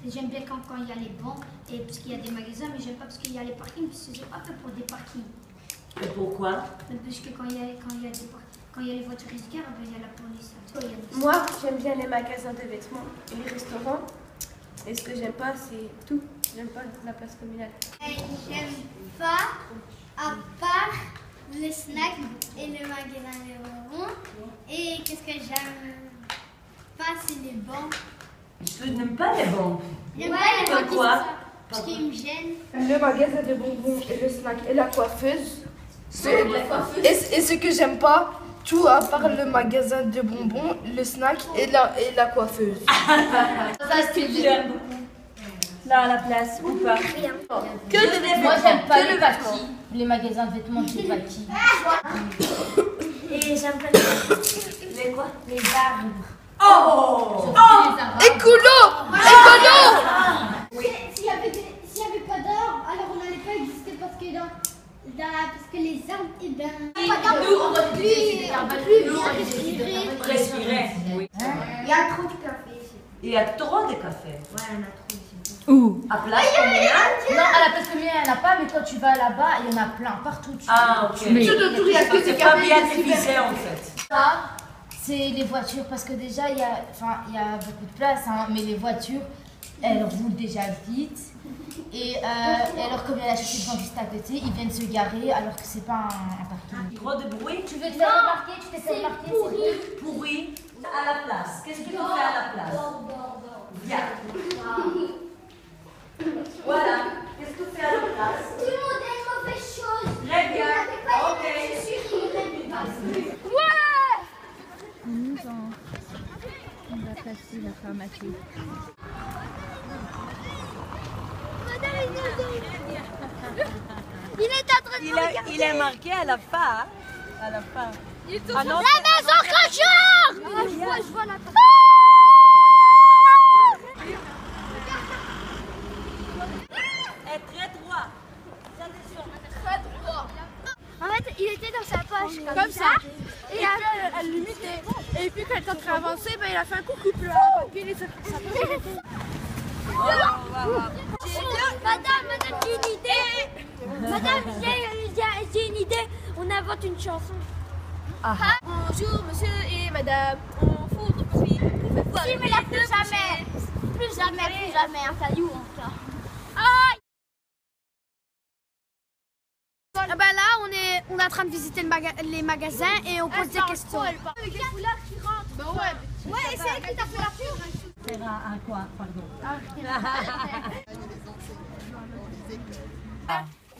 J'aime bien quand il y a les bancs, et parce qu'il y a des magasins, mais j'aime pas parce qu'il y a les parkings, parce que c'est pas fait pour des parkings. Et pourquoi? Parce que quand il y a les voitures qui se garent, il y a la police. Moi, j'aime bien les magasins de vêtements et les restaurants. Et ce que j'aime pas, c'est tout. J'aime pas la place communale. J'aime pas, à part les snacks et le magasin de bonbons. Et qu'est-ce que j'aime pas, c'est les bancs. Je n'aime pas les banques. J'aime pas les bancs. Pourquoi? Parce qu'ils me gênent. Le magasin de bonbons et le snack et la coiffeuse. Et ce que j'aime pas, tout à part le magasin de bonbons, le snack et la coiffeuse. Ça, c'est j'aime beaucoup. Là, à la place, ou pas? Rien. Moi, j'aime pas les paquis. Les magasins de vêtements chez paquis. Et j'aime pas les quoi? Les arbres. Oh! Écolo! Écolo! S'il y avait pas d'arbres, alors on n'allait pas exister parce que les arbres, et pas d'arbres, Nous, on va utiliser des arbres. Respirer, oui. Il y a trop de café ici. Il y a trop de café. Ouais, on a trop ici. Où? À place communale? Non, à la place communale, il n'y en a pas, mais quand tu vas là-bas, il y en a plein, partout. Ah, ok. C'est pas bien divisé en fait. Ça, c'est les voitures, parce que déjà, il y a beaucoup de place, hein, mais les voitures, elles roulent déjà vite. Et alors, comme il y a la chaussée de banc juste à côté, ils viennent se garer alors que c'est pas un parking. Trop de bruit? Tu veux te faire remarquer? Tu t'es fait remarquer? C'est Pourri. À la place. Qu'est-ce que tu fais à la place? Viens. Voilà. Qu'est-ce que tu fais à la place? tout le monde a une mauvaise chose. Très bien. Ok. On va passer la pharmacie. Il est en train de regarder. Il est marqué à la fin. À la fin. Ah non, La maison cochon. Je vois la est très droit. En fait, il était dans sa poche Comme ça. Et puis elle l'imitait. Et puis quand elle est en train d'avancer, il a fait un coucou plein. Puis il est sorti de sa poche. Madame, j'ai une idée. Madame, j'ai une idée. On invente une chanson. Bonjour monsieur et madame. On foudre puis Si, mais là, plus jamais. Plus jamais un caillou encore. Ah bah là, on est en train de visiter les magasins et on pose des questions. Le foulard qui rentre. Bah ouais. Ouais, et c'est elle qui t'a fait la pub. Faire un quoi, pardon.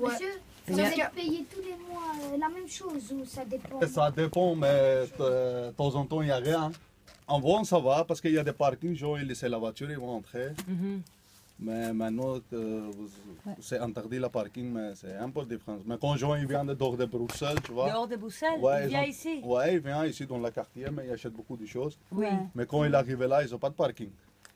Monsieur, vous êtes payé tous les mois la même chose ou ça dépend? Ça dépend, mais de temps en temps, il n'y a rien. En vrai, ça va parce qu'il y a des parkings, genre, ils laissent la voiture, ils vont entrer. Mais maintenant, c'est interdit le parking, mais c'est un peu différent. Mais quand Jean il vient dehors de Bruxelles, tu vois. Dehors de Bruxelles, il vient ici. Ouais, il vient ici dans le quartier, mais il achète beaucoup de choses. Oui. Mais quand il arrive là, ils n'ont pas de parking.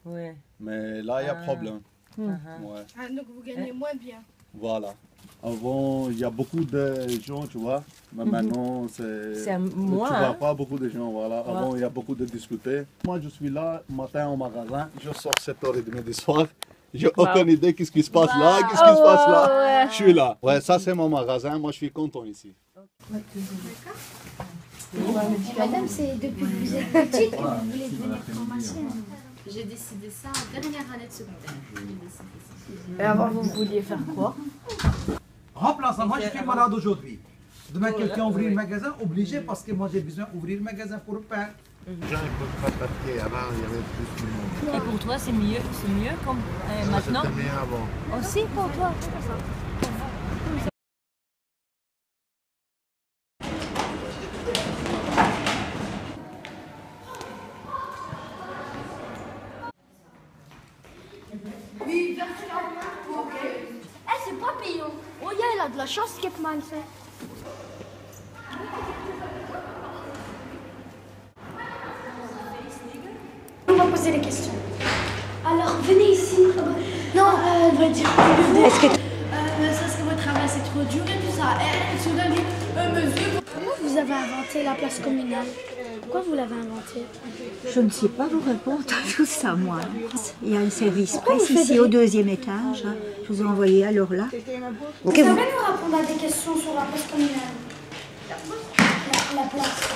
Oui. Mais là, il y a problème. Ouais. Donc vous gagnez moins bien. Voilà. Avant, il y a beaucoup de gens, tu vois. Mais maintenant, C'est tu moi. vois pas beaucoup de gens, voilà. Avant, il y a beaucoup de discuter. Moi, je suis là, matin au magasin. Je sors 7h30 du soir. J'ai aucune idée qu'est-ce qui se passe là, qu'est-ce qui se passe là. Je suis là. Ouais, ça c'est mon magasin. Moi, je suis content ici. Madame, c'est depuis que vous êtes petite que vous voulez devenir pharmacienne. J'ai décidé ça en dernière année de secondaire. Et avant, vous vouliez faire quoi? Remplaçant, moi je suis malade aujourd'hui. Demain, quelqu'un ouvrir le magasin, obligé parce que moi j'ai besoin d'ouvrir le magasin pour le pain. Les gens ne peuvent pas papier. Avant, il y avait plus de monde. Et pour toi, c'est mieux comme maintenant? C'était mieux avant. Aussi pour toi. C'est papillon. Oh, il a de la chance, Kepman fait. On va poser les questions. Alors, venez ici. Non, elle va dire. Est-ce que Ça serait votre travail, c'est trop dur et tout ça. Elle se donne mesure. comment vous avez inventé la place communale? Pourquoi vous l'avez inventée? Je ne sais pas vous répondre à tout ça, moi. Il y a un service presse vous faites ici des- au 2e étage. Je vous ai envoyé alors là. Vous savez nous répondre à des questions sur la place communale? La place.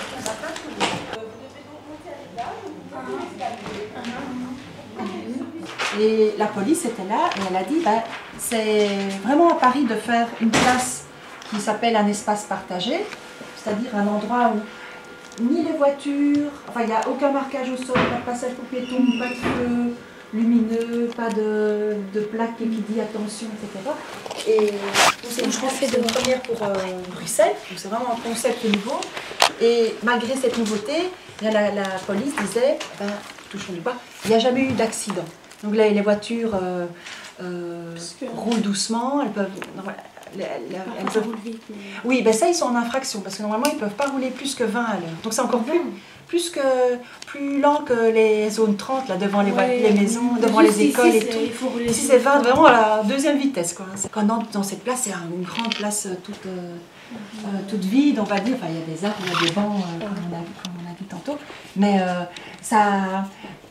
Et la police était là et elle a dit ben, c'est vraiment à Paris de faire une place qui s'appelle un espace partagé, c'est-à-dire un endroit où ni les voitures, enfin il n'y a aucun marquage au sol, pas de passage pour piétons, pas de feu lumineux, pas de plaque qui dit attention, etc. Et c'est une première pour Bruxelles, donc c'est vraiment un concept nouveau. Et malgré cette nouveauté, la police disait, ben, touchons du bois, il n'y a jamais eu d'accident. Donc là, les voitures roulent doucement, elles peuvent... non, voilà, elles peuvent... Oui, ben ça, ils sont en infraction, parce que normalement, ils ne peuvent pas rouler plus que 20 à l'heure. Donc c'est encore plus lent que les zones 30, là, devant les maisons, devant les écoles et tout. Ici, c'est 20, vraiment à la deuxième vitesse, quoi. Quand dans cette place, c'est une grande place toute vide, on va dire. Enfin, il y a des arbres, il y a des bancs, comme on a dit tantôt. Mais ça...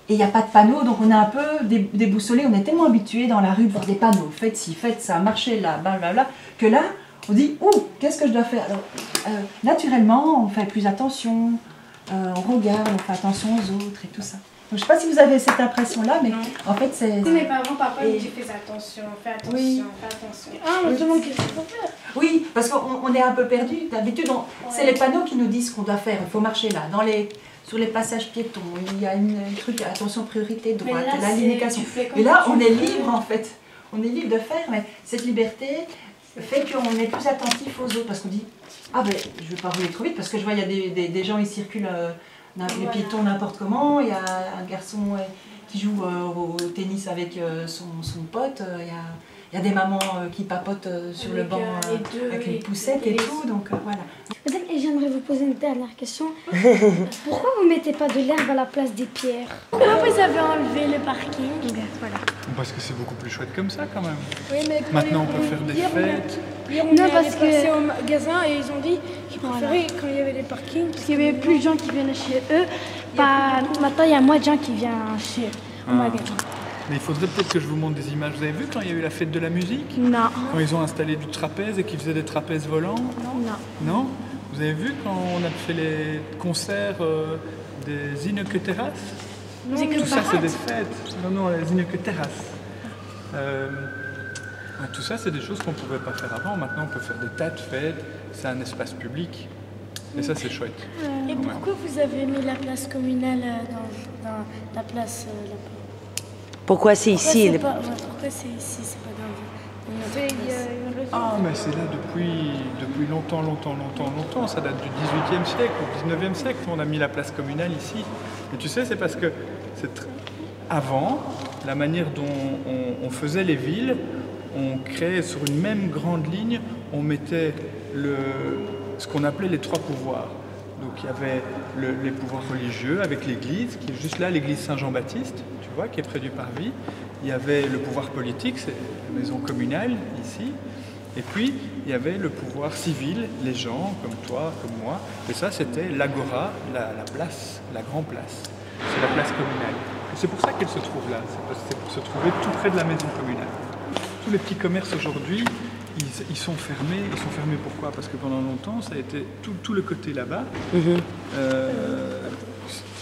Et il n'y a pas de panneaux, donc on est un peu déboussolé. On est tellement habitué dans la rue pour des panneaux. Faites ci, faites ça, marchez là, blablabla. Que là, on dit, ouh, qu'est-ce que je dois faire? Alors, naturellement, on fait plus attention, on regarde, on fait attention aux autres et tout ça. Donc, je ne sais pas si vous avez cette impression-là, mais en fait, c'est... Mes parents, papa me dit fais attention, fais attention, oui. fais attention. Ah, on me demande qu'est-ce qu'il faut faire. Oui, parce qu'on est un peu perdu. D'habitude, c'est les panneaux qui nous disent ce qu'on doit faire. Il faut marcher là, sur les passages piétons. Il y a un truc, attention, priorité droite, la limitation. Et là, on est libre en fait. On est libre de faire, mais cette liberté fait qu'on est plus attentif aux autres. Parce qu'on dit, ah ben, je ne vais pas rouler trop vite, parce que je vois, il y a des gens, ils circulent, les piétons n'importe comment. Il y a un garçon qui joue au tennis avec son pote. Il y a des mamans qui papotent sur le banc avec les poussettes et tout, donc voilà. Madame, et j'aimerais vous poser une dernière question. Pourquoi vous ne mettez pas de l'herbe à la place des pierres? Pourquoi vous avez enlevé le parking? Voilà. Parce que c'est beaucoup plus chouette comme ça quand même. Oui, mais maintenant on peut faire des fêtes. Hier, on est passé au magasin et ils ont dit qu'ils préféraient quand il y avait des parkings. Parce qu'il y avait plus de gens qui venaient chez eux. Maintenant, il y a moins de gens qui viennent chez au magasin. Mais il faudrait peut-être que je vous montre des images. Vous avez vu quand il y a eu la fête de la musique? Non. Quand ils ont installé du trapèze et qu'ils faisaient des trapèzes volants? Non. Non? Vous avez vu quand on a fait les concerts des Ineke Terrasse? Tout ça c'est des fêtes. Non, les Ineke Terrasse. Tout ça c'est des choses qu'on ne pouvait pas faire avant. Maintenant on peut faire des tas de fêtes. C'est un espace public. Et ça c'est chouette. Et pourquoi vous avez mis la place communale dans la place... Pourquoi c'est ici? Pourquoi c'est ici, c'est pas dans notre place? Ah, mais c'est là depuis longtemps. Ça date du 18e siècle, au 19e siècle, on a mis la place communale ici. Et tu sais, c'est parce que avant, la manière dont on faisait les villes, on créait sur une même grande ligne, on mettait ce qu'on appelait les trois pouvoirs. Donc il y avait les pouvoirs religieux avec l'église, qui est juste là, l'église Saint-Jean-Baptiste, tu vois, qui est près du parvis. Il y avait le pouvoir politique, c'est la maison communale, ici. Et puis, il y avait le pouvoir civil, les gens, comme toi, comme moi. Et ça, c'était l'agora, la place, la grande place. C'est la place communale. Et c'est pour ça qu'elle se trouve là. C'est pour se trouver tout près de la maison communale. Tous les petits commerces aujourd'hui, ils sont fermés. Ils sont fermés pourquoi? Parce que pendant longtemps, ça a été tout le côté là-bas.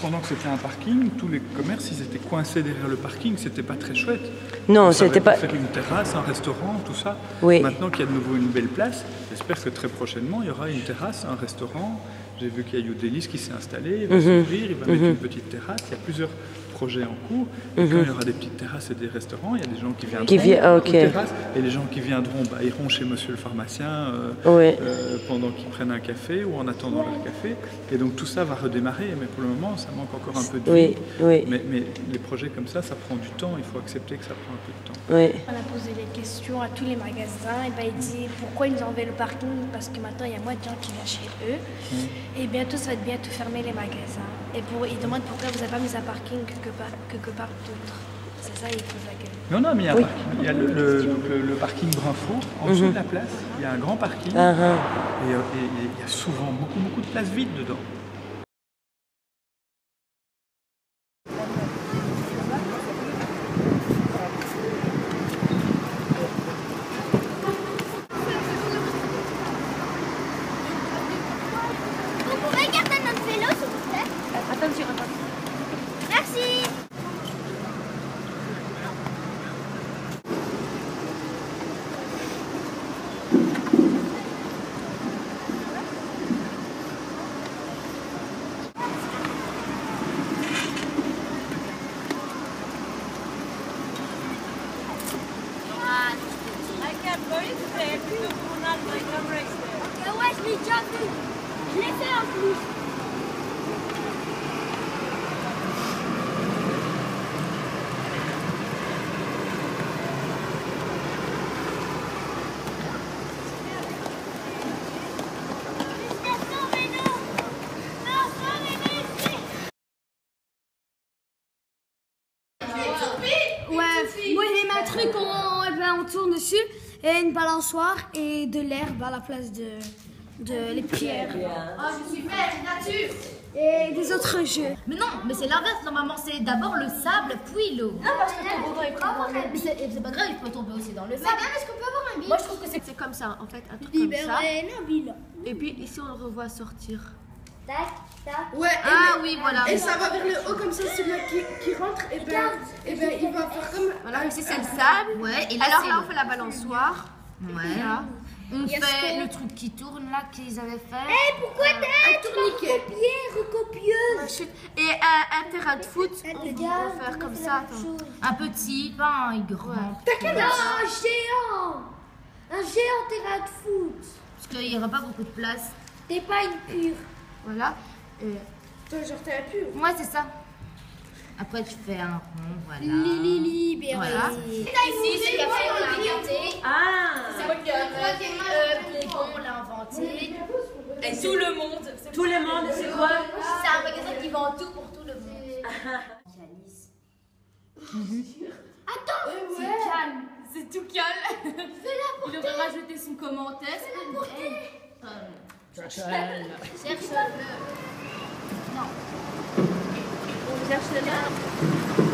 Pendant que c'était un parking, tous les commerces, ils étaient coincés derrière le parking. C'était pas très chouette. Non, c'était pas... faire une terrasse, un restaurant, tout ça. Oui. Maintenant qu'il y a de nouveau une belle place, j'espère que très prochainement, il y aura une terrasse, un restaurant. J'ai vu qu'il y a Youdelis qui s'est installé, il va s'ouvrir, il va mettre une petite terrasse. Il y a plusieurs projets en cours. Et quand il y aura des petites terrasses et des restaurants, il y a des gens qui viendront aux terrasses. Et les gens qui viendront iront chez monsieur le pharmacien pendant qu'ils prennent un café ou en attendant leur café. Et donc tout ça va redémarrer. Mais pour le moment, ça manque encore un peu de vie. Mais les projets comme ça prend du temps. Il faut accepter que ça prend un peu de temps. On a posé des questions à tous les magasins. Et ils disaient pourquoi ils nous ont enlevé le parking? Parce que maintenant, il y a moins de gens qui viennent chez eux. Et bientôt, ça va être bientôt fermé les magasins. Et ils demandent pourquoi vous n'avez pas mis un parking quelque part d'autre. C'est ça, il pose la gueule. Non, non, mais il y a un parking. Il y a le parking Brunfour. En dessous de la place, il y a un grand parking. Et il y a souvent beaucoup de places vides dedans. Vous pouvez garder notre vélo, s'il vous plaît? Attention. Merci. Ok, ouais, je l'ai déjà vu. Je l'ai fait en plus. Ouais, moi j'ai un truc, on tourne dessus, et une balançoire et de l'herbe à la place de les pierres. Oh, je suis faite, nature. Et des autres jeux. Mais non, mais c'est l'inverse, normalement c'est d'abord le sable, puis l'eau. Non, parce que ton toboggan est plus grand. Mais c'est pas grave, il peut tomber aussi dans le C'est sable. bien, est-ce qu'on peut avoir un billet? Moi je trouve que c'est comme ça, en fait, un truc comme ça. Libéré, Et puis ici on le revoit sortir. Tac, tac. Ouais, Ah oui, voilà. Et ça va vers le haut comme ça, celui-là qui rentre, et ben il va faire comme. Voilà, ici c'est le sable. Ouais, et là, Alors c'est là l'eau. on fait la balançoire. Ouais. Là. On fait le truc qui tourne là qu'ils avaient fait. Hé, pourquoi t'as recopieuse? Et un terrain de foot, on peut faire comme ça. Attends. Un petit, pas un grand. Un géant! Un géant terrain de foot! Parce qu'il n'y aura pas beaucoup de place. T'es pas une pure. Voilà. Toi, genre, t'es la pure. Ouais, c'est ça. Après, tu fais un rond, voilà. Libéré. Voilà. Ici, c'est café, on l'a inventé. Ah. C'est moi qui ai on l'a inventé. Et tout le monde. Tout le monde, c'est quoi? C'est un magasin qui vend tout pour tout le monde. Attends! C'est calme. C'est tout calme. Il aurait rajouté son commentaire. Cherche-le. Non. On cherche le là.